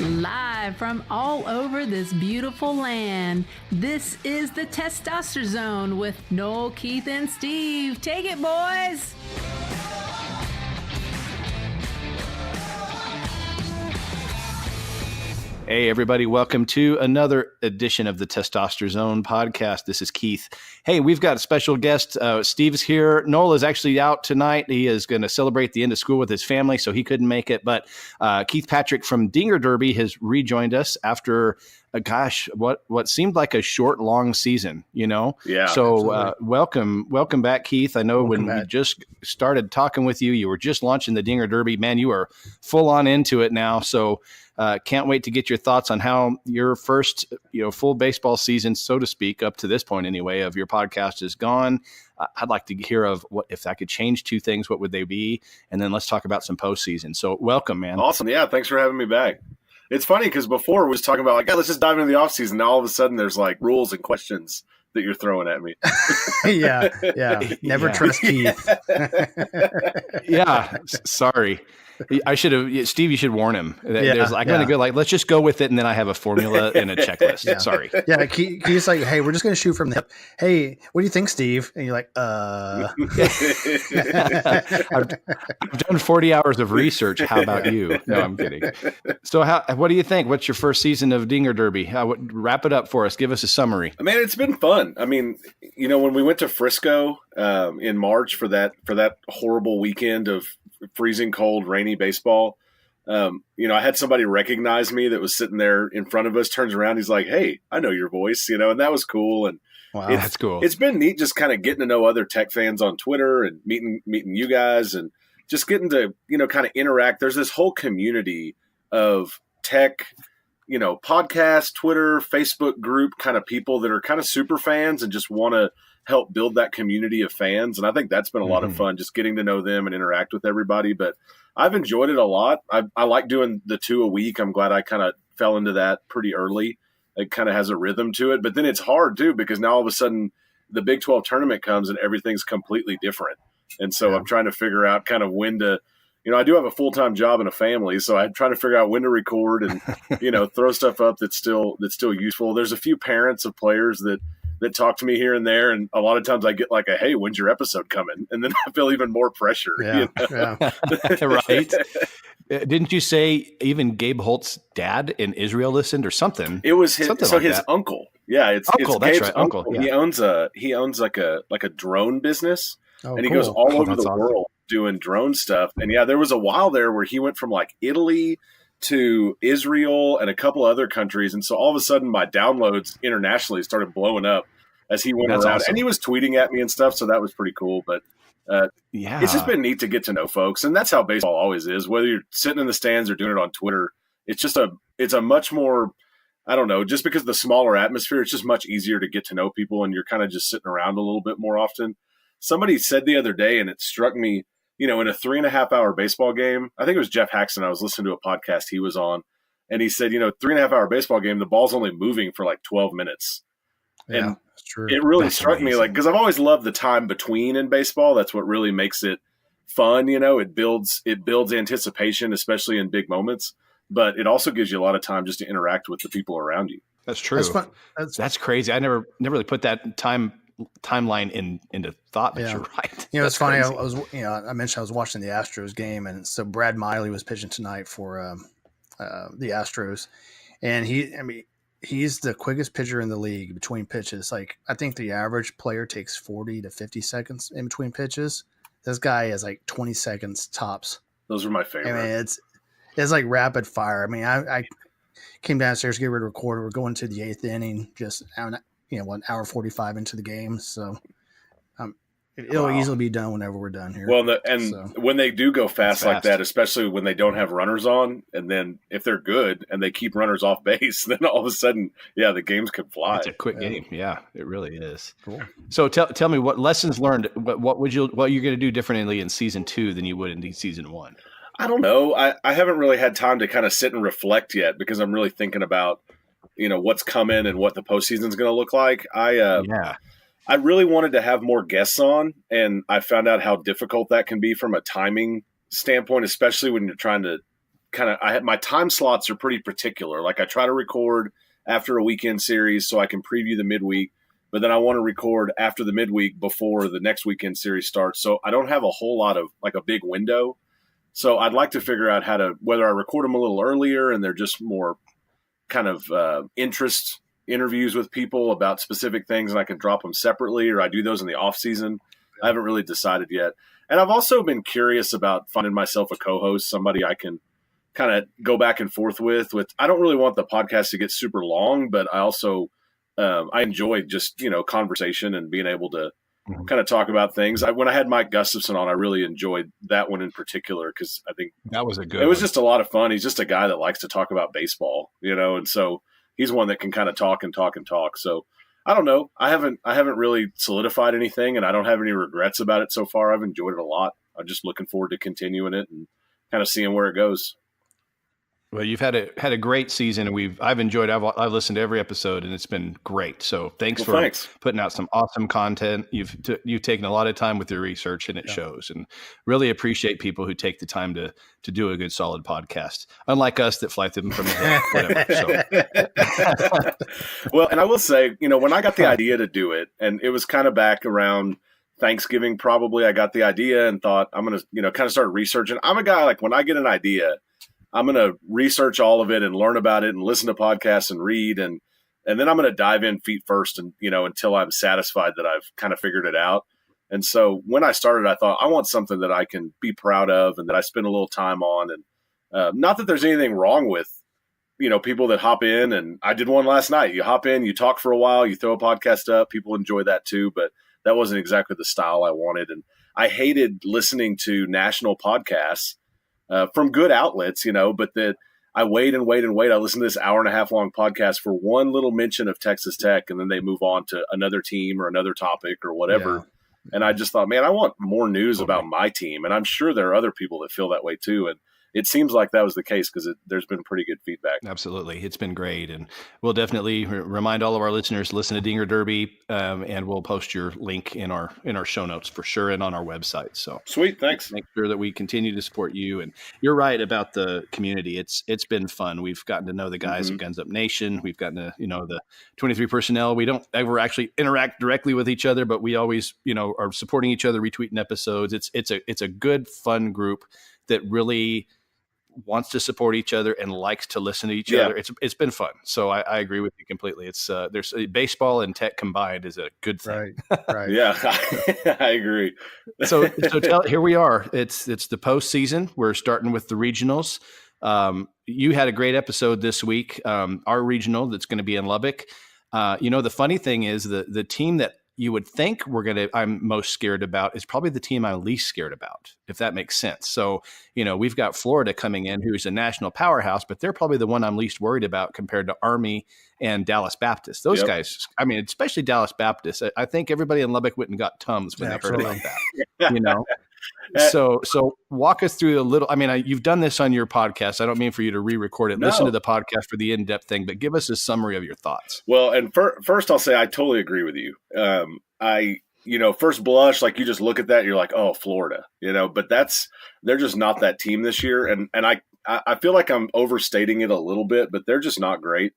Live from all over this beautiful land, this is the Testosterzone with Noel, Keith, and Steve. Take it, boys! Hey, everybody. Welcome to another edition of the Testosterzone Podcast. This is Keith. Hey, we've got a special guest. Steve's here. Noel is actually out tonight. He is going to celebrate the end of school with his family, so he couldn't make it. But Keith Patrick from Dinger Derby has rejoined us after, what seemed like a short, long season, you know? Yeah. So welcome back, Keith. I know we just started talking with you, you were just launching the Dinger Derby. Man, you are full on into it now. So can't wait to get your thoughts on how your first, full baseball season, so to speak, up to this point anyway, of your podcast is gone. I'd like to hear of what, if I could change two things, what would they be? And then let's talk about some postseason. So welcome, man. Awesome. Yeah. Thanks for having me back. It's funny because before we was talking about let's just dive into the off season. Now all of a sudden there's rules and questions that you're throwing at me. Yeah. Never trust Keith. Yeah. Sorry. I should have, Steve, you should warn him. There's I'm going to go let's just go with it. And then I have a formula and a checklist. Yeah. Sorry. Yeah. Keith's like, hey, we're just going to shoot from the hip. Hey, what do you think, Steve? And you're like, I've done 40 hours of research. How about you? No, I'm kidding. So what do you think? What's your first season of Dinger Derby? Wrap it up for us. Give us a summary. Man, it's been fun. I mean, when we went to Frisco in March for that horrible weekend of freezing cold, rainy baseball, I had somebody recognize me that was sitting there in front of us, turns around, he's like, hey, I know your voice, and that was cool. And wow, that's cool. It's been neat just kind of getting to know other tech fans on Twitter and meeting you guys and just getting to, kind of interact. There's this whole community of tech, podcast, Twitter, Facebook group kind of people that are kind of super fans and just want to help build that community of fans. And I think that's been a lot of fun, just getting to know them and interact with everybody. But I've enjoyed it a lot. I like doing the 2 a week. I'm glad I kind of fell into that pretty early. It kind of has a rhythm to it, but then it's hard too, because now all of a sudden the Big 12 tournament comes and everything's completely different. And so I'm trying to figure out kind of when to, I do have a full-time job and a family, so I'm trying to figure out when to record and, throw stuff up that's still useful. There's a few parents of players that talk to me here and there, and a lot of times I get like hey, when's your episode coming? And then I feel even more pressure. Yeah. Right. Didn't you say even Gabe Holt's dad in Israel listened or something? It was his uncle. Yeah, it's that's Gabe's right. Uncle. Yeah. He owns like a drone business, and he cool. goes all over the awesome. world doing drone stuff. And there was a while there where he went from Italy to Israel and a couple other countries. And so all of a sudden my downloads internationally started blowing up as he went around. Awesome. And he was tweeting at me and stuff. So that was pretty cool. But it's just been neat to get to know folks. And that's how baseball always is. Whether you're sitting in the stands or doing it on Twitter, it's a much more, I don't know, just because of the smaller atmosphere, it's just much easier to get to know people. And you're kind of just sitting around a little bit more often. Somebody said the other day, and it struck me, in a 3.5 hour baseball game, I think it was Jeff Haxton. I was listening to a podcast he was on, and he said, 3.5 hour baseball game, the ball's only moving for 12 minutes. Yeah, and that's true. It really struck amazing. me, because I've always loved the time between in baseball. That's what really makes it fun. It builds anticipation, especially in big moments, but it also gives you a lot of time just to interact with the people around you. That's true. That's fun. That's crazy. I never really put that timeline into thought, but you're right. It's funny. I was, I mentioned I was watching the Astros game, and so Brad Miley was pitching tonight for the Astros, and he's the quickest pitcher in the league between pitches. I think the average player takes 40 to 50 seconds in between pitches. This guy is 20 seconds tops. Those are my favorite. I mean, it's like rapid fire. I mean, I came downstairs to get ready to record. We're going to the 8th inning, just 1 hour 45 into the game. So it'll easily be done whenever we're done here. Well, when they do go fast like that, especially when they don't have runners on, and then if they're good and they keep runners off base, then all of a sudden, the games could fly. It's a quick game. Yeah, it really is. Cool. So tell me what lessons learned. What you're going to do differently in season 2 than you would in season 1? I don't know. I haven't really had time to kind of sit and reflect yet, because I'm really thinking about what's coming and what the postseason is going to look like. I really wanted to have more guests on, and I found out how difficult that can be from a timing standpoint, especially when you're trying to my time slots are pretty particular. Like I try to record after a weekend series so I can preview the midweek, but then I want to record after the midweek before the next weekend series starts. So I don't have a whole lot of like a big window. So I'd like to figure out whether I record them a little earlier and they're just more kind of interest interviews with people about specific things and I can drop them separately, or I do those in the off season. I haven't really decided yet. And I've also been curious about finding myself a co-host, somebody I can kind of go back and forth with. I don't really want the podcast to get super long, but I also I enjoy just, conversation and being able to kind of talk about things. When I had Mike Gustafson on, I really enjoyed that one in particular because I think that was it was just a lot of fun. He's just a guy that likes to talk about baseball, and so he's one that can kind of talk and talk and talk. So I don't know. I haven't really solidified anything, and I don't have any regrets about it so far. I've enjoyed it a lot. I'm just looking forward to continuing it and kind of seeing where it goes. Well, you've had a great season, and I've enjoyed. I've listened to every episode, and it's been great. So thanks for putting out some awesome content. You've taken a lot of time with your research, and it shows. And really appreciate people who take the time to do a good, solid podcast. Unlike us that fly them from the head, whatever. So. Well, and I will say, when I got the idea to do it, and it was kind of back around Thanksgiving, probably. I got the idea and thought I'm going to, kind of start researching. I'm a guy like when I get an idea, I'm going to research all of it and learn about it and listen to podcasts and read. And then I'm going to dive in feet first and, until I'm satisfied that I've kind of figured it out. And so when I started, I thought I want something that I can be proud of and that I spend a little time on. And not that there's anything wrong with, people that hop in, and I did one last night. You hop in, you talk for a while, you throw a podcast up. People enjoy that too, but that wasn't exactly the style I wanted. And I hated listening to national podcasts from good outlets, but that I wait and wait and wait. I listen to this 1.5 hour long podcast for one little mention of Texas Tech, and then they move on to another team or another topic or whatever. Yeah. And I just thought, man, I want more news about my team. And I'm sure there are other people that feel that way too. And it seems like that was the case because there's been pretty good feedback. Absolutely. It's been great. And we'll definitely remind all of our listeners to listen to Dinger Derby, and we'll post your link in our show notes for sure and on our website. So sweet. Thanks. Make sure that we continue to support you. And you're right about the community. It's been fun. We've gotten to know the guys of Guns Up Nation. We've gotten to, the 23 personnel. We don't ever actually interact directly with each other, but we always, are supporting each other, retweeting episodes. It's a good, fun group that really wants to support each other and likes to listen to each other. It's been fun. So I agree with you completely. It's there's baseball and tech combined is a good thing. Right. Yeah, I agree. So here we are. It's the postseason. We're starting with the regionals. You had a great episode this week. Our regional that's going to be in Lubbock. The funny thing is the team that you would think I'm most scared about is probably the team I'm least scared about, if that makes sense. So, we've got Florida coming in, who's a national powerhouse, but they're probably the one I'm least worried about compared to Army and Dallas Baptist. Those guys, especially Dallas Baptist. I think everybody in Lubbock went and got Tums when they heard about that, So walk us through a little. You've done this on your podcast. I don't mean for you to re-record it. No. Listen to the podcast for the in-depth thing, but give us a summary of your thoughts. Well, and first I'll say I totally agree with you. First blush, like you just look at that, you're like, oh, Florida, but they're just not that team this year. And I feel like I'm overstating it a little bit, but they're just not great.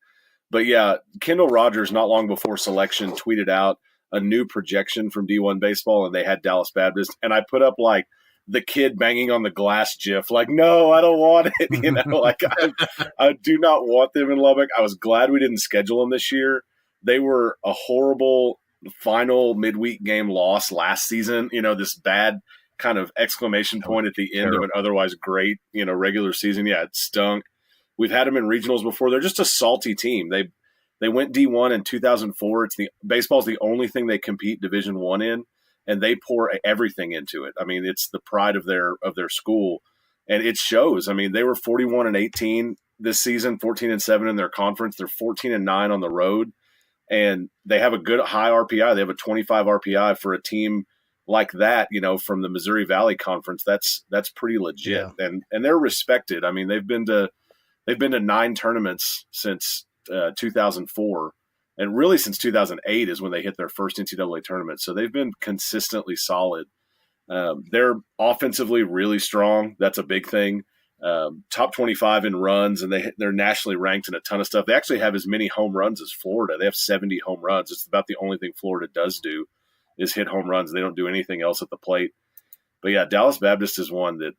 But yeah, Kendall Rogers, not long before selection, tweeted out a new projection from D1 baseball, and they had Dallas Baptist. And I put up like the kid banging on the glass gif, like, no, I don't want it. I do not want them in Lubbock. I was glad we didn't schedule them this year. They were a horrible final midweek game loss last season. This bad kind of exclamation point at the end of an otherwise great, regular season. Yeah, it stunk. We've had them in regionals before. They're just a salty team. They went D1 in 2004. Baseball's the only thing they compete Division I in, and they pour everything into it. It's the pride of their school, and it shows. They were 41-18 this season, 14-7 in their conference. They're 14-9 on the road, and they have a good high RPI. They have a 25 RPI for a team like that. From the Missouri Valley Conference, that's pretty legit, and they're respected. They've been to 9 tournaments since 2004, and really since 2008 is when they hit their first NCAA tournament. So they've been consistently solid. They're offensively really strong. That's a big thing. top 25 in runs, and they're nationally ranked in a ton of stuff. They actually have as many home runs as Florida. They have 70 home runs. It's about the only thing Florida does do is hit home runs. They don't do anything else at the plate. But yeah, Dallas Baptist is one that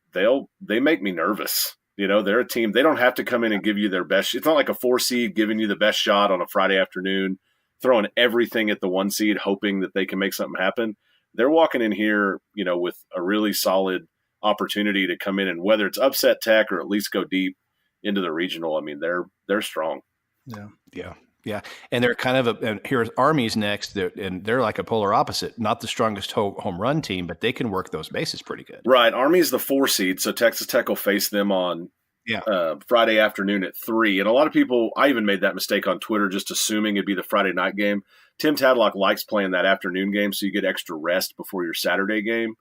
they make me nervous. They're a team. They don't have to come in and give you their best. It's not like a 4 seed giving you the best shot on a Friday afternoon, throwing everything at the 1 seed, hoping that they can make something happen. They're walking in here, with a really solid opportunity to come in and whether it's upset Tech or at least go deep into the regional. I mean, they're strong. Yeah. And they're kind of and here's Army's next, and they're like a polar opposite, not the strongest home run team, but they can work those bases pretty good. Right. Army's the 4 seed, so Texas Tech will face them on Friday afternoon at 3. And a lot of people, I even made that mistake on Twitter, just assuming it'd be the Friday night game. Tim Tadlock likes playing that afternoon game, so you get extra rest before your Saturday game.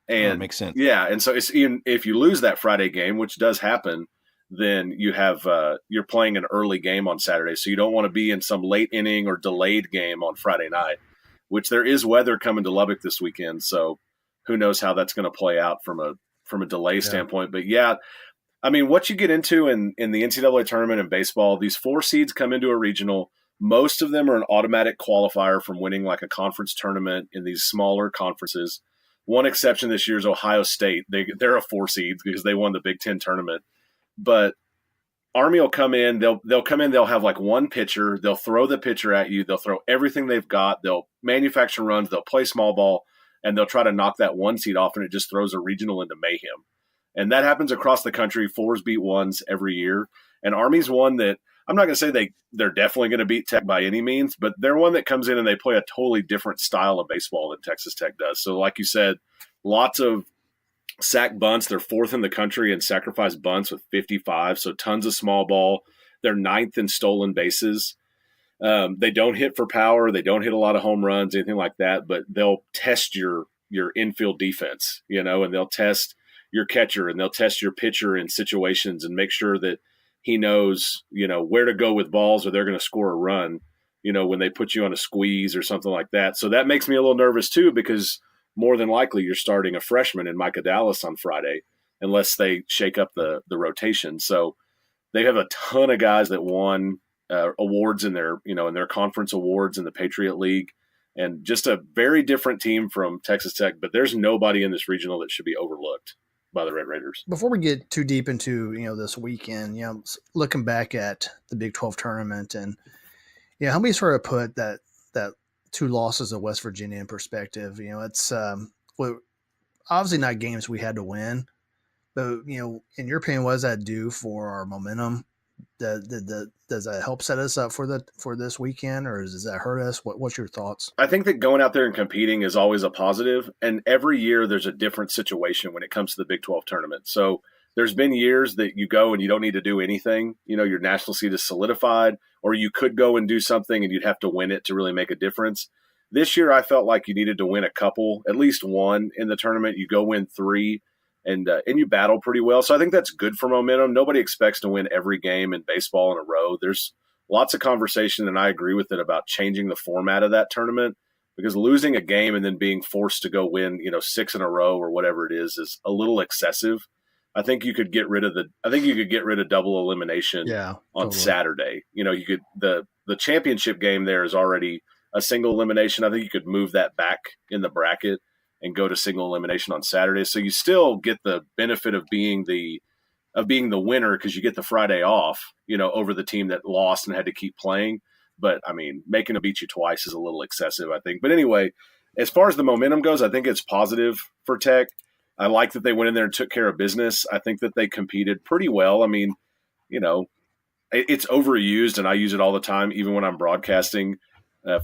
And that makes sense. Yeah, and so it's even if you lose that Friday game, which does happen, then you have you're playing an early game on Saturday, so you don't want to be in some late inning or delayed game on Friday night. Which there is weather coming to Lubbock this weekend, so who knows how that's going to play out from a delay standpoint. But yeah, I mean, what you get into in the NCAA tournament in baseball, these 4 seeds come into a regional. Most of them are an automatic qualifier from winning like a conference tournament in these smaller conferences. One exception this year is Ohio State. They're a 4 seed because they won the Big Ten tournament. But Army will come in. They'll come in. They'll have like one pitcher. They'll throw the pitcher at you. They'll throw everything they've got. They'll manufacture runs. They'll play small ball, and they'll try to knock that 1 seed off, and it just throws a regional into mayhem. And that happens across the country. 4s beat 1s every year. And Army's one that I'm not going to say they're definitely going to beat Tech by any means, but they're one that comes in and they play a totally different style of baseball than Texas Tech does. So like you said, lots of sack bunts. They're 4th in the country in sacrifice bunts with 55, so tons of small ball. They're 9th in stolen bases. They don't hit for power. They don't hit a lot of home runs, anything like that, but they'll test your infield defense, and they'll test your catcher and they'll test your pitcher in situations and make sure that he knows, where to go with balls or they're going to score a run, when they put you on a squeeze or something like that. So that makes me a little nervous too, because more than likely you're starting a freshman in Micah Dallas on Friday, unless they shake up the rotation. So they have a ton of guys that won awards in their conference awards in the Patriot League, and just a very different team from Texas Tech, but there's nobody in this regional that should be overlooked by the Red Raiders. Before we get too deep into, this weekend, looking back at the Big 12 tournament and, how many sort of put that 2 losses of West Virginia in perspective? It's obviously not games we had to win, but, in your opinion, what does that do for our momentum? Does that help set us up for this weekend, or does that hurt us? What's your thoughts? I think that going out there and competing is always a positive, and every year there's a different situation when it comes to the Big 12 tournament. So there's been years that you go and you don't need to do anything. Your national seed is solidified, or you could go and do something and you'd have to win it to really make a difference. This year I felt like you needed to win a couple, at least one in the tournament. You go win 3. And you battle pretty well. So I think that's good for momentum. Nobody expects to win every game in baseball in a row. There's lots of conversation, and I agree with it, about changing the format of that tournament, because losing a game and then being forced to go win, 6 in a row or whatever it is a little excessive. I think you could get rid of double elimination on totally. Saturday. You could the championship game there is already a single elimination. I think you could move that back in the bracket and go to single elimination on Saturday. So you still get the benefit of being the winner, because you get the Friday off, over the team that lost and had to keep playing. But I mean, making them beat you twice is a little excessive, I think. But anyway, as far as the momentum goes, I think it's positive for Tech. I like that they went in there and took care of business. I think that they competed pretty well. I mean, it's overused, and I use it all the time, even when I'm broadcasting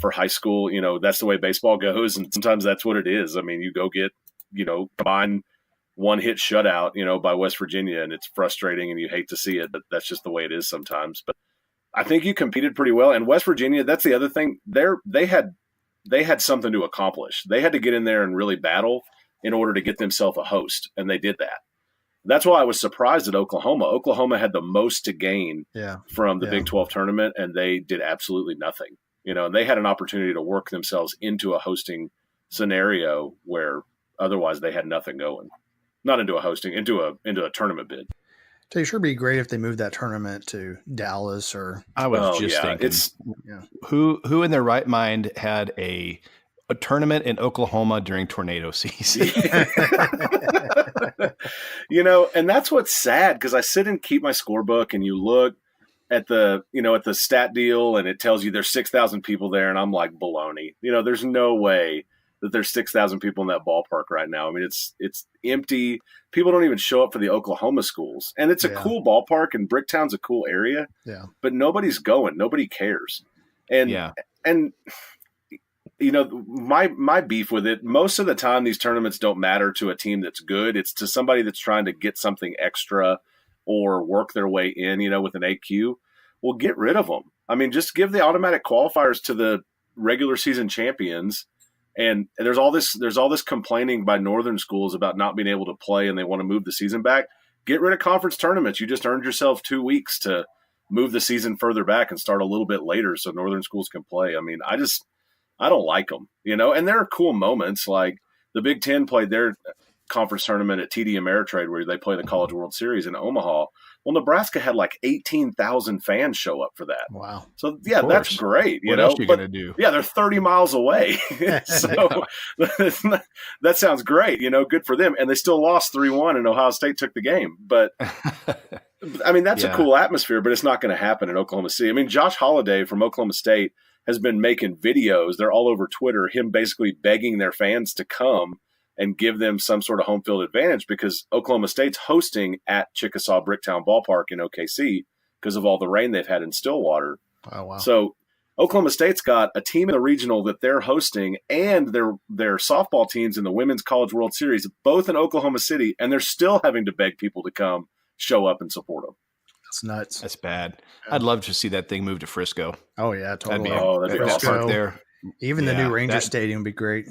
for high school. That's the way baseball goes, and sometimes that's what it is. I mean, you go get combined 1-hit shutout by West Virginia, and it's frustrating and you hate to see it, but that's just the way it is sometimes. But I think you competed pretty well. And West Virginia, that's the other thing, they had something to accomplish. They had to get in there and really battle in order to get themselves a host, and they did that. That's why I was surprised at Oklahoma. Oklahoma had the most to gain from the Big 12 tournament, and they did absolutely nothing. And they had an opportunity to work themselves into a hosting scenario where otherwise they had nothing going. Not into a hosting, into a tournament bid. So it sure be great if they moved that tournament to Dallas or. I was just thinking, who in their right mind had a tournament in Oklahoma during tornado season? And that's what's sad, because I sit and keep my scorebook, and you look at the stat deal, and it tells you there's 6,000 people there, and I'm like, baloney. There's no way that there's 6,000 people in that ballpark right now. I mean, it's empty. People don't even show up for the Oklahoma schools, and it's a cool ballpark, and Bricktown's a cool area. Yeah, but nobody's going. Nobody cares. And my beef with it, most of the time these tournaments don't matter to a team that's good. It's to somebody that's trying to get something extra or work their way in, with an AQ. Well, get rid of them. I mean, just give the automatic qualifiers to the regular season champions. And there's all this complaining by northern schools about not being able to play, and they want to move the season back. Get rid of conference tournaments. You just earned yourself 2 weeks to move the season further back and start a little bit later so northern schools can play. I mean, I don't like them, and there are cool moments, like the Big Ten played their conference tournament at TD Ameritrade, where they play the College World Series in Omaha. Well, Nebraska had like 18,000 fans show up for that. Wow. So that's great. What else are you going to do? Yeah, they're 30 miles away. So that sounds great. Good for them. And they still lost 3-1, and Ohio State took the game. But I mean, that's a cool atmosphere, but it's not going to happen in Oklahoma City. I mean, Josh Holliday from Oklahoma State has been making videos. They're all over Twitter, him basically begging their fans to come and give them some sort of home field advantage, because Oklahoma State's hosting at Chickasaw Bricktown Ballpark in OKC because of all the rain they've had in Stillwater. Oh, wow. So Oklahoma State's got a team in the regional that they're hosting, and their softball teams in the Women's College World Series, both in Oklahoma City, and they're still having to beg people to come show up and support them. That's nuts. That's bad. I'd love to see that thing move to Frisco. Oh, yeah, totally. That'd be awesome. There. Even the new Ranger Stadium would be great.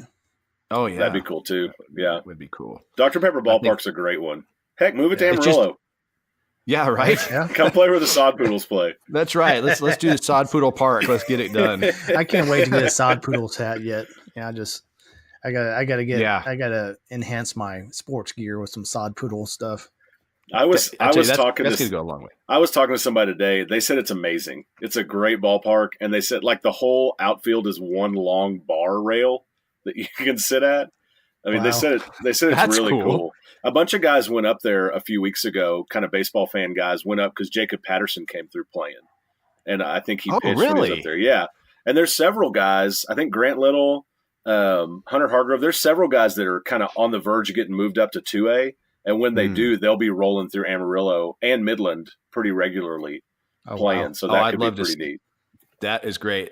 Oh, yeah. That'd be cool, too. Yeah. That would be cool. Dr. Pepper Ballpark's a great one. Heck, move it to Amarillo. Yeah, right? Yeah. Come play where the Sod Poodles play. That's right. Let's do the Sod Poodle Park. Let's get it done. I can't wait to get a Sod Poodles hat yet. Yeah, I gotta enhance my sports gear with some Sod Poodle stuff. I was talking to go a long way. I was talking to somebody today. They said it's amazing. It's a great ballpark, and they said like the whole outfield is one long bar rail that you can sit at. I mean, wow. They said it's really cool. A bunch of guys went up there a few weeks ago, kind of baseball fan guys went up because Jacob Patterson came through playing, and I think he pitched when he was up there. Yeah, and there's several guys. I think Grant Little, Hunter Hargrove. There's several guys that are kind of on the verge of getting moved up to 2A. And when they do, they'll be rolling through Amarillo and Midland pretty regularly playing. Wow. So that could be pretty neat. That is great.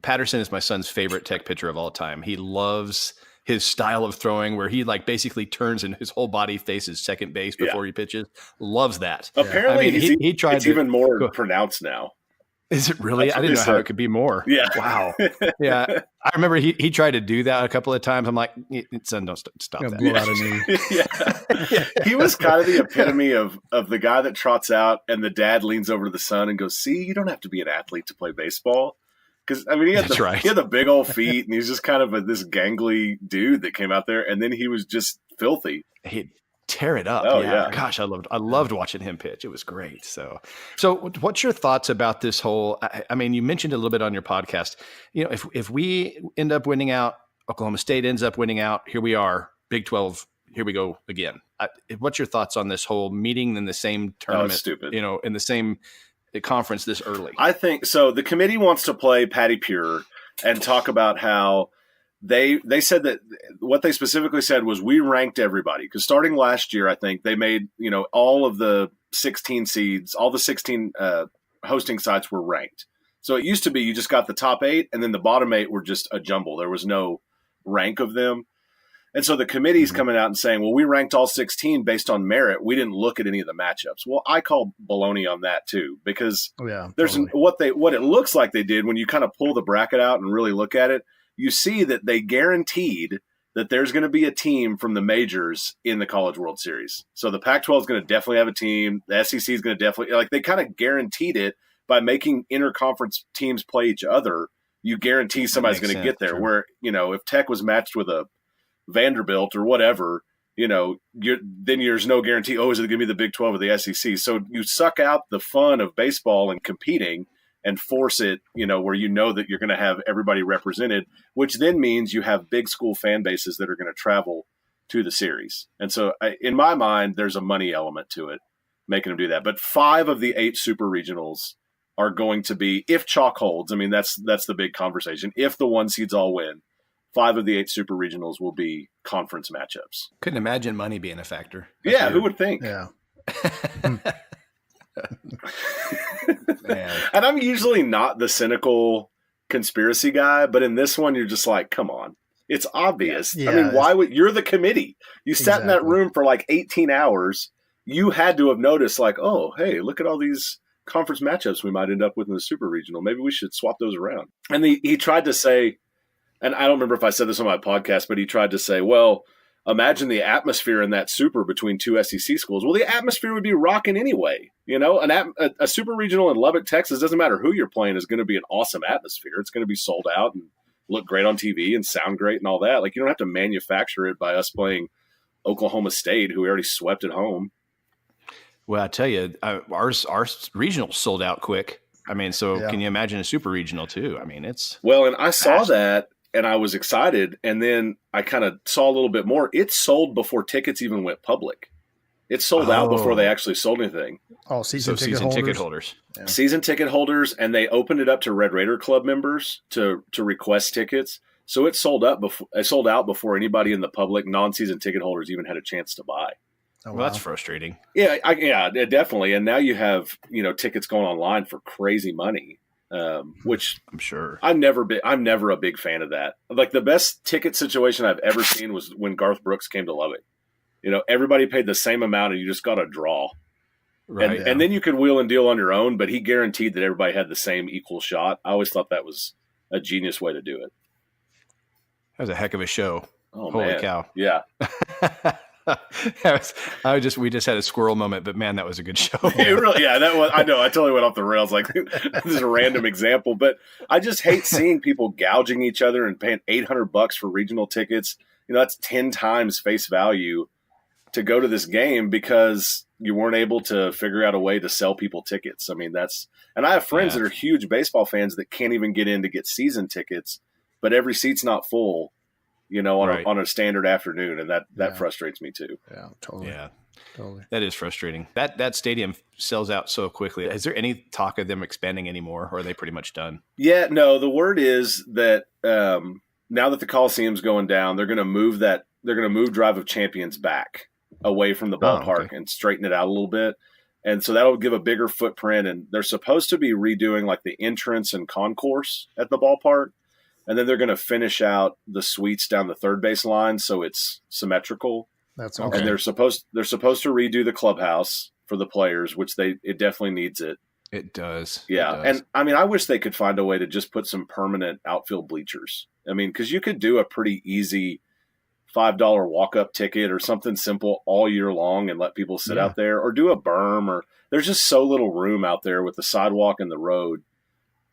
Patterson is my son's favorite Tech pitcher of all time. He loves his style of throwing, where he like basically turns and his whole body faces second base before he pitches. Loves that. Apparently, he tried. It's even more pronounced now. Is it really? I didn't know how it could be more. Yeah. Wow. Yeah. I remember he tried to do that a couple of times. I'm like, son, don't stop that. Blow out a knee. Yeah. He was kind of the epitome of the guy that trots out and the dad leans over to the son and goes, see, you don't have to be an athlete to play baseball. Because, I mean, he had the big old feet, and he's just kind of this gangly dude that came out there, and then he was just filthy. He'd tear it up. Oh, yeah. Gosh, I loved watching him pitch. It was great. So what's your thoughts about this whole, I mean, you mentioned a little bit on your podcast, if we end up winning out, Oklahoma State ends up winning out, here we are, Big 12, here we go again. What's your thoughts on this whole meeting in the same tournament, stupid. In the same conference this early? I think so. The committee wants to play Patty Pure and talk about how they said that what they specifically said was we ranked everybody, because starting last year, I think they made, all of the 16 seeds, all the 16 hosting sites were ranked. So it used to be you just got the top 8 and then the bottom 8 were just a jumble. There was no rank of them. And so the committee's coming out and saying, well, we ranked all 16 based on merit. We didn't look at any of the matchups. Well, I call baloney on that too, because there's what it looks like they did when you kind of pull the bracket out and really look at it. You see that they guaranteed that there's going to be a team from the majors in the College World Series. So the Pac-12 is going to definitely have a team. The SEC is going to definitely – they kind of guaranteed it by making interconference teams play each other. You guarantee somebody's going to get there. Sure. Where, if Tech was matched with a Vanderbilt or whatever, then there's no guarantee, is it going to be the Big 12 or the SEC? So you suck out the fun of baseball and competing and force it, where that you're going to have everybody represented, which then means you have big school fan bases that are going to travel to the series. And so in my mind, there's a money element to it, making them do that. But 5 of the 8 super regionals are going to be, if chalk holds, that's the big conversation. If the 1 seeds all win, 5 of the 8 super regionals will be conference matchups. Couldn't imagine money being a factor. Yeah, who would think? Yeah. And I'm usually not the cynical conspiracy guy, but in this one, you're just like, come on. It's obvious. Yeah, why would you're the committee? You sat in that room for like 18 hours. You had to have noticed, like, oh, hey, look at all these conference matchups we might end up with in the super regional. Maybe we should swap those around. And he tried to say, and I don't remember if I said this on my podcast, but he tried to say, well, imagine the atmosphere in that super between 2 SEC schools. Well, the atmosphere would be rocking anyway. A super regional in Lubbock, Texas, doesn't matter who you're playing, is going to be an awesome atmosphere. It's going to be sold out and look great on TV and sound great and all that. Like, you don't have to manufacture it by us playing Oklahoma State, who we already swept at home. Well, I tell you, our regional sold out quick. Can you imagine a super regional too? It's well, and I saw that and I was excited, and then I kind of saw a little bit more. It sold before tickets even went public. It sold out before they actually sold anything. Oh, season ticket holders. Yeah. Season ticket holders, and they opened it up to Red Raider Club members to request tickets. So it sold out before anybody in the public, non-season ticket holders even had a chance to buy. Oh, well, that's frustrating. Yeah, definitely. And now you have tickets going online for crazy money, which I'm sure I'm never a big fan of that. Like, the best ticket situation I've ever seen was when Garth Brooks came to Lubbock. Everybody paid the same amount, and you just got a draw. Right. And then you could wheel and deal on your own, but he guaranteed that everybody had the same equal shot. I always thought that was a genius way to do it. That was a heck of a show. Oh, holy man. Cow! Yeah. We just had a squirrel moment, but man, that was a good show. I know. I totally went off the rails. Like, this is a random example, but I just hate seeing people gouging each other and paying $800 for regional tickets. That's 10 times face value to go to this game because you weren't able to figure out a way to sell people tickets. And I have friends that are huge baseball fans that can't even get in to get season tickets, but every seat's not full. On a standard afternoon, and that frustrates me too. Yeah, totally. Yeah, totally. That is frustrating. That stadium sells out so quickly. Is there any talk of them expanding anymore, or are they pretty much done? Yeah, no. The word is that now that the Coliseum's going down, they're going to move Drive of Champions back away from the ballpark and straighten it out a little bit. And so that'll give a bigger footprint. And they're supposed to be redoing like the entrance and concourse at the ballpark. And then they're going to finish out the suites down the third base line, so it's symmetrical. That's okay. And they're supposed to redo the clubhouse for the players, which it definitely needs it. It does. Yeah, and I wish they could find a way to just put some permanent outfield bleachers. Because you could do a pretty easy $5 walk-up ticket or something simple all year long and let people sit out there, or do a berm. Or there's just so little room out there with the sidewalk and the road.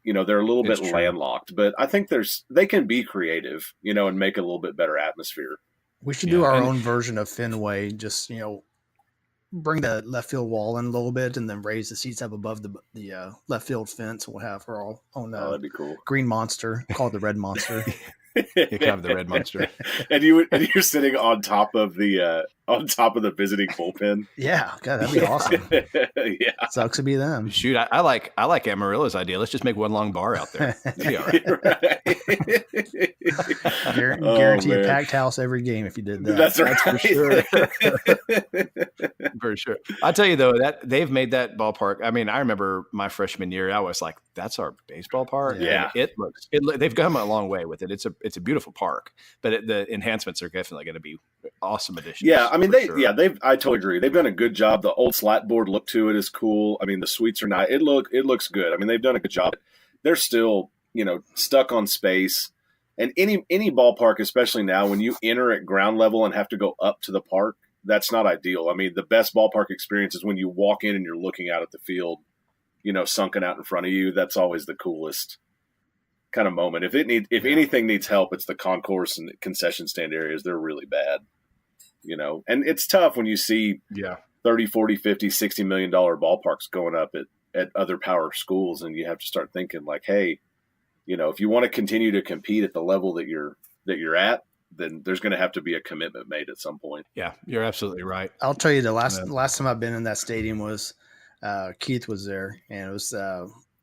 They're a little bit landlocked, but I think they can be creative, and make a little bit better atmosphere. We should do our own version of Fenway. Just, bring the left field wall in a little bit and then raise the seats up above the left field fence. We'll have our own that'd be cool. Green Monster, called the Red Monster. You can have the Red Monster. and you're sitting on top of the visiting bullpen. Yeah, God, that'd be awesome. Yeah, sucks to be them. Shoot, I like Amarillo's idea. Let's just make one long bar out there. That'd be all right. Guarantee a packed house every game if you did that. That's right. For sure. For sure. I'll tell you though, that they've made that ballpark. I remember my freshman year, I was like, "That's our baseball park." Yeah, they've come a long way with it. It's a beautiful park, but the enhancements are definitely going to be awesome additions. Yeah, I totally agree. They've done a good job. The old slat board look to it is cool. The suites are nice. It looks good. They've done a good job. They're still, stuck on space. And any ballpark, especially now, when you enter at ground level and have to go up to the park, that's not ideal. The best ballpark experience is when you walk in and you're looking out at the field, sunken out in front of you. That's always the coolest kind of moment. If anything needs help, it's the concourse and the concession stand areas. They're really bad. and it's tough when you see 30, 40, 50, $60 million ballparks going up at other power schools. And you have to start thinking like, hey, if you want to continue to compete at the level that you're at, then there's going to have to be a commitment made at some point. Yeah, you're absolutely right. I'll tell you the last time I've been in that stadium was Keith was there, and it was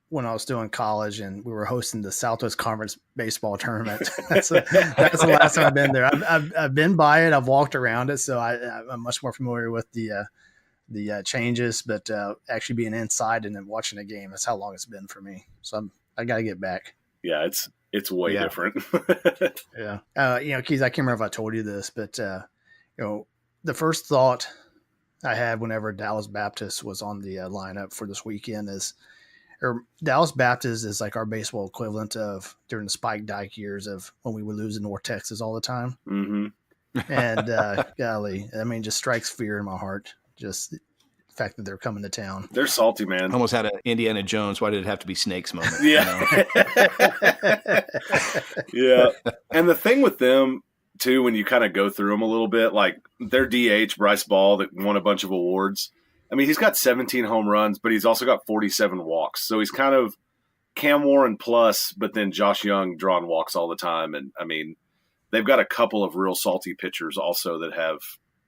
when I was still in college, and we were hosting the Southwest Conference baseball tournament. That's the last time I've been there. I've been by it. I've walked around it, so I'm much more familiar with the changes. But actually being inside and then watching a game, that's how long it's been for me. So I got to get back. Yeah, it's way different. Yeah. Keith, I can't remember if I told you this, but the first thought I had whenever Dallas Baptist was on the lineup for this weekend Dallas Baptist is like our baseball equivalent of during the Spike Dyke years of when we would lose in North Texas all the time. Mm-hmm. And golly, just strikes fear in my heart. Just the fact that they're coming to town. They're salty, man. Almost had an Indiana Jones. Why did it have to be snakes moment? Yeah. Yeah. And the thing with them too, when you kind of go through them a little bit, like their DH, Bryce Ball, that won a bunch of awards. He's got 17 home runs, but he's also got 47 walks. So he's kind of Cam Warren plus, but then Josh Young drawing walks all the time. And they've got a couple of real salty pitchers also that have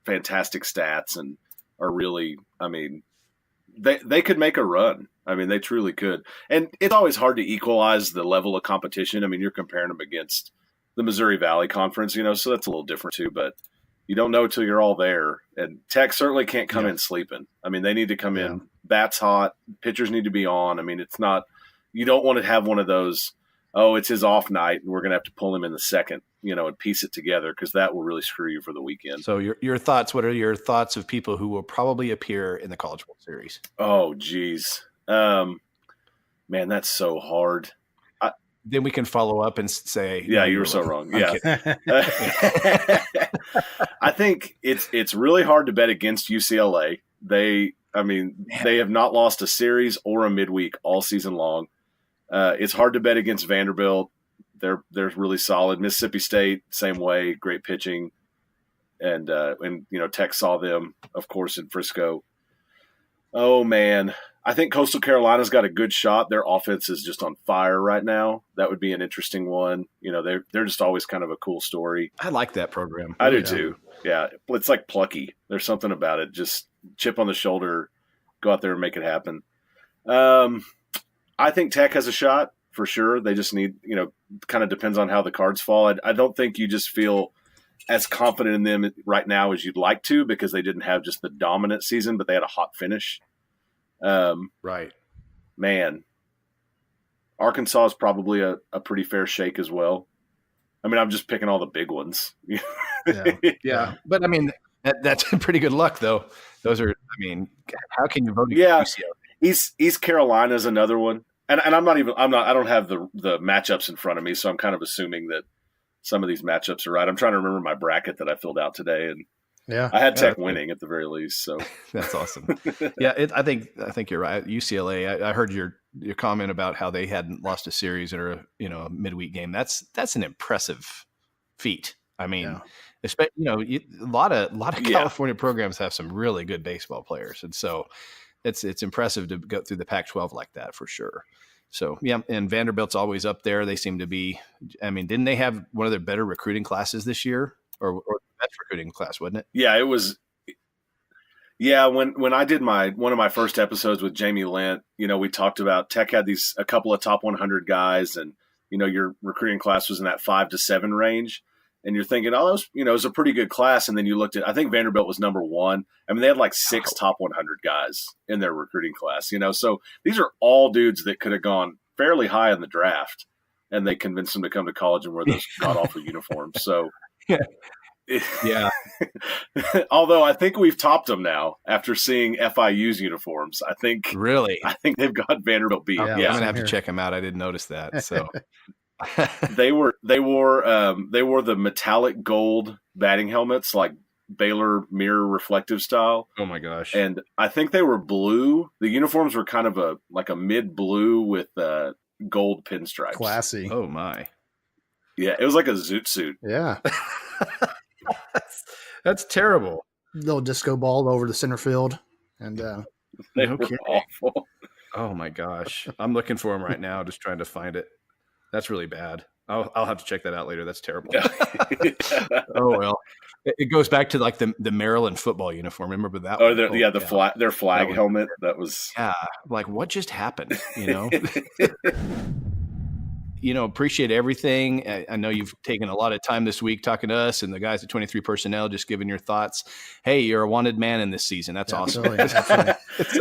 fantastic stats and are really, they could make a run. They truly could. And it's always hard to equalize the level of competition. You're comparing them against the Missouri Valley Conference, so that's a little different too, but you don't know till you're all there. And Tech certainly can't come in sleeping. They need to come in bats hot, pitchers need to be on. It's not, you don't want to have one of those, it's his off night and we're going to have to pull him in the second, and piece it together, because that will really screw you for the weekend. So your thoughts, what are your thoughts of people who will probably appear in the College World Series? Oh, geez. Man, that's so hard. Then we can follow up and say, yeah, you were so wrong. Yeah. I think it's really hard to bet against UCLA. They have not lost a series or a midweek all season long. It's hard to bet against Vanderbilt. They're really solid. Mississippi State, same way, great pitching. And Tech saw them, of course, in Frisco. Oh man. I think Coastal Carolina's got a good shot. Their offense is just on fire right now. That would be an interesting one. They're just always kind of a cool story. I like that program. I do too. Yeah. It's like plucky. There's something about it. Just chip on the shoulder, go out there and make it happen. I think Tech has a shot for sure. They just need, kind of depends on how the cards fall. I don't think you just feel as confident in them right now as you'd like to, because they didn't have just the dominant season, but they had a hot finish. Right. Man, Arkansas is probably a pretty fair shake as well. I'm just picking all the big ones. Yeah. But that's pretty good luck though. Those are, how can you vote against UCLA? East Carolina is another one. And I don't have the matchups in front of me. So I'm kind of assuming that some of these matchups are right. I'm trying to remember my bracket that I filled out today, and I had Tech winning at the very least. So that's awesome. Yeah, I think you're right. UCLA. I heard your comment about how they hadn't lost a series or a midweek game. That's an impressive feat. Especially a lot of California programs have some really good baseball players, and so it's impressive to go through the Pac-12 like that for sure. So yeah, and Vanderbilt's always up there. They seem to be. Didn't they have one of their better recruiting classes this year, or the best recruiting class, wasn't it? Yeah, it was. Yeah, when I did one of my first episodes with Jamie Lent, we talked about Tech had a couple of top 100 guys, and your recruiting class was in that 5 to 7 range, and you're thinking, it was a pretty good class, and then you looked at, I think Vanderbilt was number 1. They had like 6 top 100 guys in their recruiting class, so these are all dudes that could have gone fairly high in the draft, and they convinced them to come to college and wear those god awful uniforms. So yeah. Although I think we've topped them now after seeing FIU's uniforms. I think they've got Vanderbilt beat. Yeah, I'm gonna have to check them out. I didn't notice that. So they wore the metallic gold batting helmets, like Baylor mirror reflective style. Oh my gosh! And I think they were blue. The uniforms were kind of a mid blue with gold pinstripes. Classy. Oh my! Yeah, it was like a zoot suit. Yeah. That's terrible. Little disco ball over the center field, and They No were kidding. awful. Oh my gosh, I'm looking for him right now, just trying to find it. That's really bad. I'll have to check that out later. That's terrible. Oh well, it goes back to like the Maryland football uniform. Remember that? Oh, their flag was, helmet. That was like what just happened? Appreciate everything. I know you've taken a lot of time this week talking to us and the guys at 23 Personnel, just giving your thoughts. Hey, you're a wanted man in this season. That's awesome. Absolutely.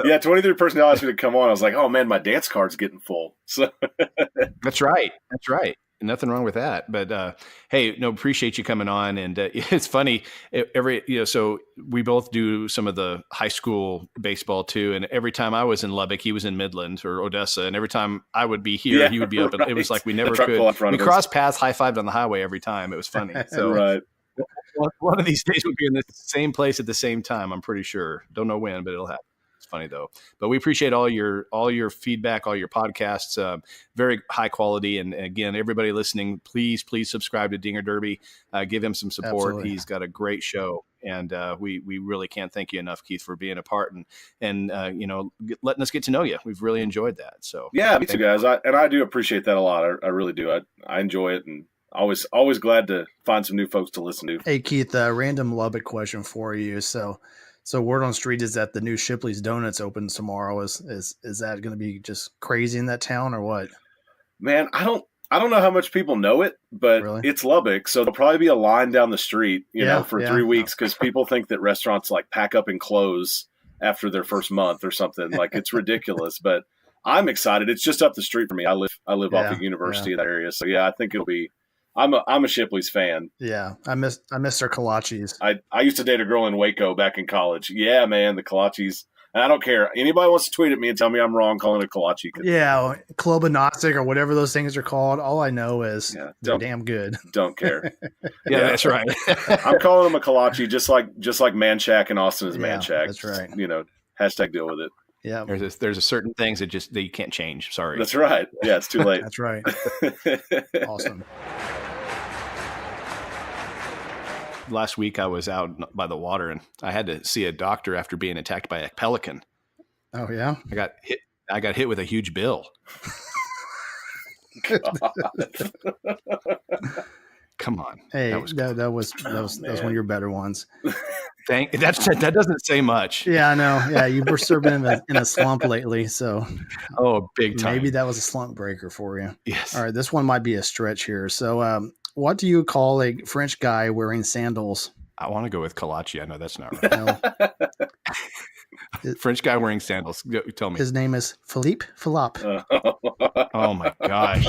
Yeah, 23 Personnel asked me to come on. I was like, oh man, my dance card's getting full. So That's right. Nothing wrong with that. But hey, appreciate you coming on. And it's funny. So we both do some of the high school baseball too. And every time I was in Lubbock, he was in Midland or Odessa. And every time I would be here, he would be up. And it was like we never could. We crossed paths, high-fived on the highway every time. It was funny. So right. One of these days we'll be in the same place at the same time. I'm pretty sure. Don't know when, but it'll happen. Funny though, but we appreciate all your feedback, all your podcasts, very high quality. And again, everybody listening, please subscribe to Dinger Derby, give him some support. Absolutely. He's got a great show, and we really can't thank you enough, Keith, for being a part and letting us get to know you. We've really enjoyed that. So yeah, me too, guys. I do appreciate that a lot. I really do. I enjoy it, and always glad to find some new folks to listen to. Hey Keith, a random Lubbock question for you. So word on the street is that the new Shipley's Donuts opens tomorrow. Is that going to be just crazy in that town or what? Man, I don't know how much people know it, but Really? It's Lubbock, so there'll probably be a line down the street, for 3 weeks because people think that restaurants like pack up and close after their first month or something. Like it's ridiculous, but I'm excited. It's just up the street for me. I live off of University in that area, so yeah, I think it'll be. I'm a Shipley's fan. Yeah, I miss their kolaches. I used to date a girl in Waco back in college. Yeah, man, the kolaches. And I don't care. Anybody wants to tweet at me and tell me I'm wrong calling it a kolache. Yeah, Club Agnostic or whatever those things are called. All I know is they're damn good. Don't care. yeah, that's right. I'm calling them a kolache, just like Man Shack in Austin is Man Shack. That's right. Hashtag deal with it. Yeah, there's a certain things that you can't change. Sorry. That's right. Yeah, it's too late. That's right. Awesome. Last week I was out by the water and I had to see a doctor after being attacked by a pelican. Oh yeah. I got hit with a huge bill. Come on. Hey, that was one of your better ones. That doesn't say much. Yeah, I know. Yeah, you were sort of in a slump lately, so big time. Maybe that was a slump breaker for you. Yes. All right, this one might be a stretch here. So, what do you call a French guy wearing sandals? I want to go with kolache. I know that's not right. No. French guy wearing sandals. Tell me. His name is Philippe Philop. Oh my gosh.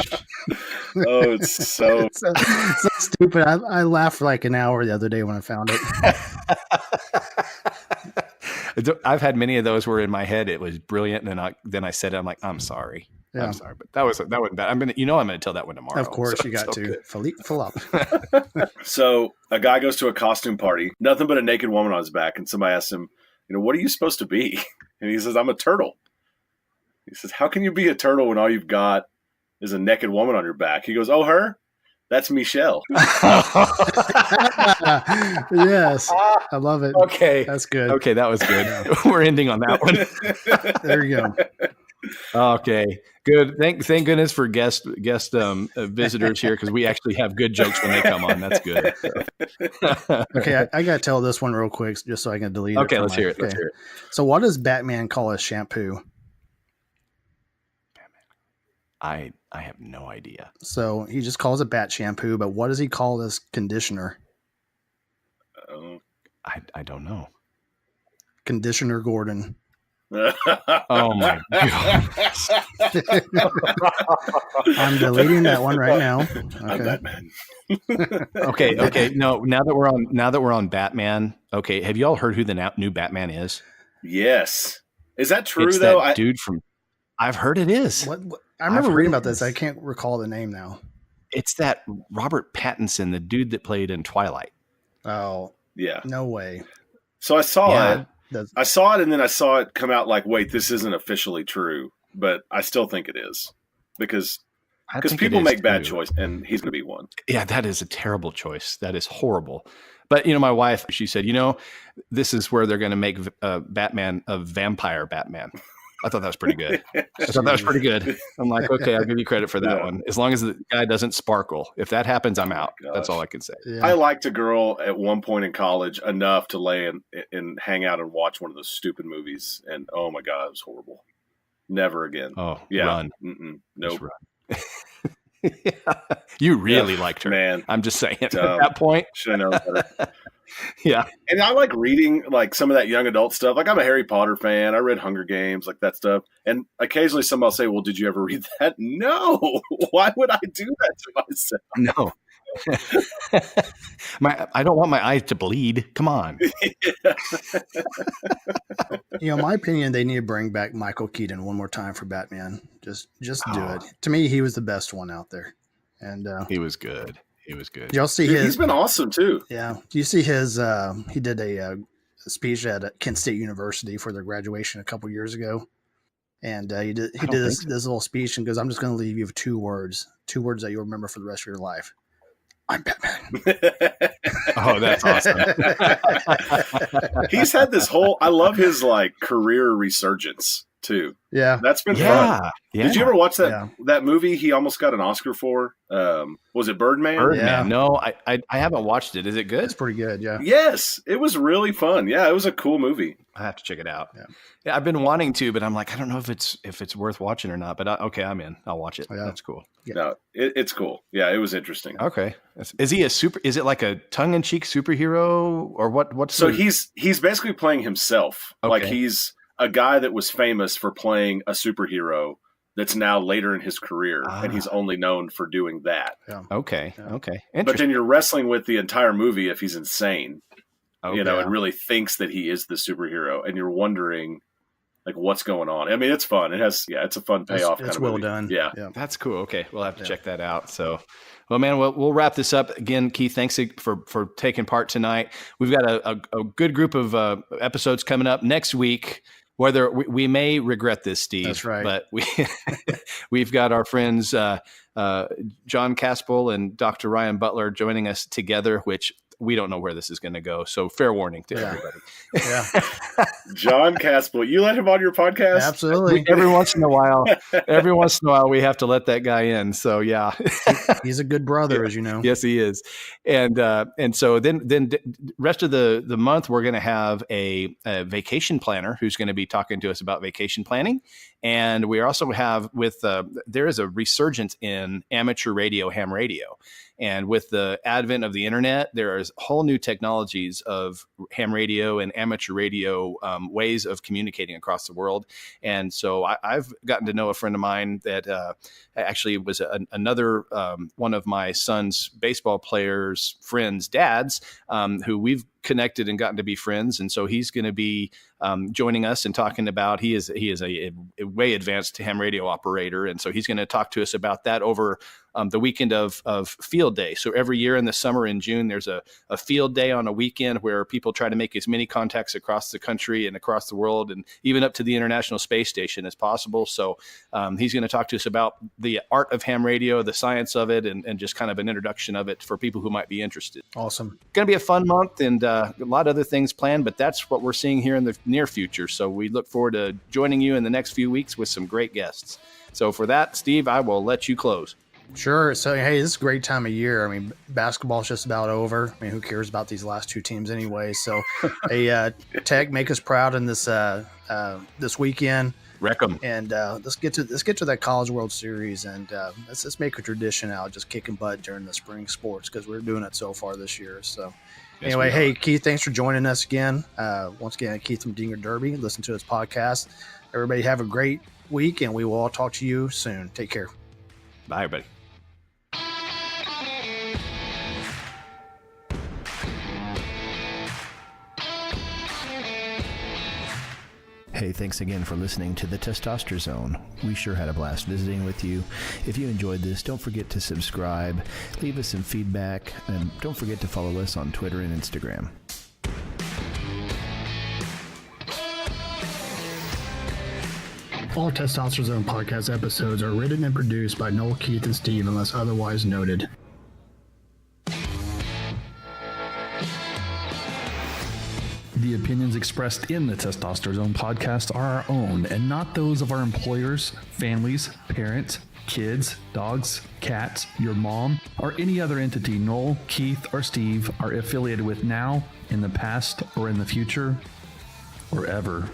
Oh, it's so stupid. I laughed for like an hour the other day when I found it. I've had many of those where in my head it was brilliant, and then I said it. I'm like, I'm sorry. Yeah. I'm sorry, but that wasn't bad. I'm going to tell that one tomorrow. Of course, so you got to. Philippe Philop. So a guy goes to a costume party, nothing but a naked woman on his back, and somebody asks him, what are you supposed to be? And he says, I'm a turtle. He says, how can you be a turtle when all you've got is a naked woman on your back? He goes, oh, her? That's Michelle. Yes. I love it. Okay. That's good. Okay, that was good. We're ending on that one. There you go. Okay, good. Thank goodness for guest visitors here, because we actually have good jokes when they come on. That's good. Okay, I got to tell this one real quick just so I can delete it. Okay, let's hear it. Let's hear it. So what does Batman call his shampoo? I have no idea. So he just calls it bat shampoo, but what does he call this conditioner? I don't know. Conditioner Gordon. Oh my god! I'm deleting that one right now. Okay. Okay. No. Now that we're on Batman. Okay. Have you all heard who the new Batman is? Yes. Is that true it's though? That dude from. I've heard it is. What I remember reading about this. I can't recall the name now. It's that Robert Pattinson, the dude that played in Twilight. Oh yeah. No way. So I saw it. That's... I saw it, and then I saw it come out like, wait, this isn't officially true, but I still think it is because people make bad choices, and he's going to be one. Yeah, that is a terrible choice. That is horrible. But, my wife, she said, this is where they're going to make Batman a vampire Batman. I thought that was pretty good. I'm like, okay, I'll give you credit for that one. As long as the guy doesn't sparkle. If that happens, I'm out. That's all I can say. Yeah. I liked a girl at one point in college enough to lay and hang out and watch one of those stupid movies. And oh my God, it was horrible. Never again. Oh, yeah. Run. Nope. Run. You really liked her. Man. I'm just saying. At that point. Should have known better. Yeah. And I like reading like some of that young adult stuff. Like I'm a Harry Potter fan. I read Hunger Games, like that stuff. And occasionally somebody will say, well, did you ever read that? No. Why would I do that to myself? No. I don't want my eyes to bleed. Come on. My opinion, they need to bring back Michael Keaton one more time for Batman. Just do it. To me, he was the best one out there. And he was good. Did y'all see his? He's been awesome too. Yeah. Do you see his? He did a speech at Kent State University for their graduation a couple years ago, and he did this little speech and goes, "I'm just going to leave you with two words that you'll remember for the rest of your life. I'm Batman." Oh, that's awesome. He's had this whole. I love his like career resurgence too. Yeah, that's been fun. Yeah. Did you ever watch that movie he almost got an Oscar for? Was it Birdman? Birdman. Yeah. No, I haven't watched it. Is it good? It's pretty good. Yeah. Yes, it was really fun. Yeah, it was a cool movie. I have to check it out. Yeah, I've been wanting to, but I'm like, I don't know if it's worth watching or not. But okay, I'm in. I'll watch it. Yeah. That's cool. Yeah. No, it's cool. Yeah, it was interesting. Okay, is he is it like a tongue-in-cheek superhero or what? So he's basically playing himself. Okay. Like he's a guy that was famous for playing a superhero that's now later in his career, and he's only known for doing that. Yeah. Okay. But then you're wrestling with the entire movie if he's insane, and really thinks that he is the superhero, and you're wondering like what's going on. I mean, it's fun. It's a fun payoff. It's well done. Yeah, that's cool. Okay, we'll have to check that out. So. Well, man, we'll wrap this up. Again, Keith, thanks for taking part tonight. We've got a good group of episodes coming up next week. Whether we may regret this, Steve. That's right. But we've got our friends John Caspel and Dr. Ryan Butler joining us together, which we don't know where this is going to go. So fair warning to everybody. Yeah. John Caspel, you let him on your podcast? Absolutely. Every once in a while, we have to let that guy in. So yeah, he's a good brother, as you know. Yes, he is. And so then rest of the month, we're going to have a vacation planner who's going to be talking to us about vacation planning. And we also have there is a resurgence in amateur radio, ham radio. And with the advent of the internet, there is whole new technologies of ham radio and amateur radio ways of communicating across the world. And so I've gotten to know a friend of mine that actually was another one of my son's baseball players' friends' dads, who we've connected and gotten to be friends. And so he's going to be joining us and talking about, he is a way advanced ham radio operator. And so he's going to talk to us about that over the weekend of field day. So every year in the summer in June, there's a field day on a weekend where people try to make as many contacts across the country and across the world and even up to the International Space Station as possible. So he's going to talk to us about the art of ham radio, the science of it, and just kind of an introduction of it for people who might be interested. Awesome. It's going to be a fun month and a lot of other things planned, but that's what we're seeing here in the near future. So we look forward to joining you in the next few weeks with some great guests. So for that, Steve, I will let you close. Sure. So, hey, this is a great time of year. I mean, basketball's just about over. I mean, who cares about these last two teams anyway? So, hey, Tech, make us proud in this this weekend. Wreck 'em. And let's get to that College World Series, and let's make a tradition out, just kicking butt during the spring sports because we're doing it so far this year. So, anyway, hey, Keith, thanks for joining us again. Once again, Keith from Dinger Derby. Listen to his podcast. Everybody have a great week, and we will all talk to you soon. Take care. Bye, everybody. Hey, thanks again for listening to the Testosterzone. We sure had a blast visiting with you. If you enjoyed this, don't forget to subscribe, leave us some feedback, and don't forget to follow us on Twitter and Instagram. All Testosterzone Podcast episodes are written and produced by Noel, Keith, and Steve unless otherwise noted. The opinions expressed in the Testosterzone Podcast are our own and not those of our employers, families, parents, kids, dogs, cats, your mom, or any other entity Noel, Keith, or Steve are affiliated with now, in the past, or in the future, or ever.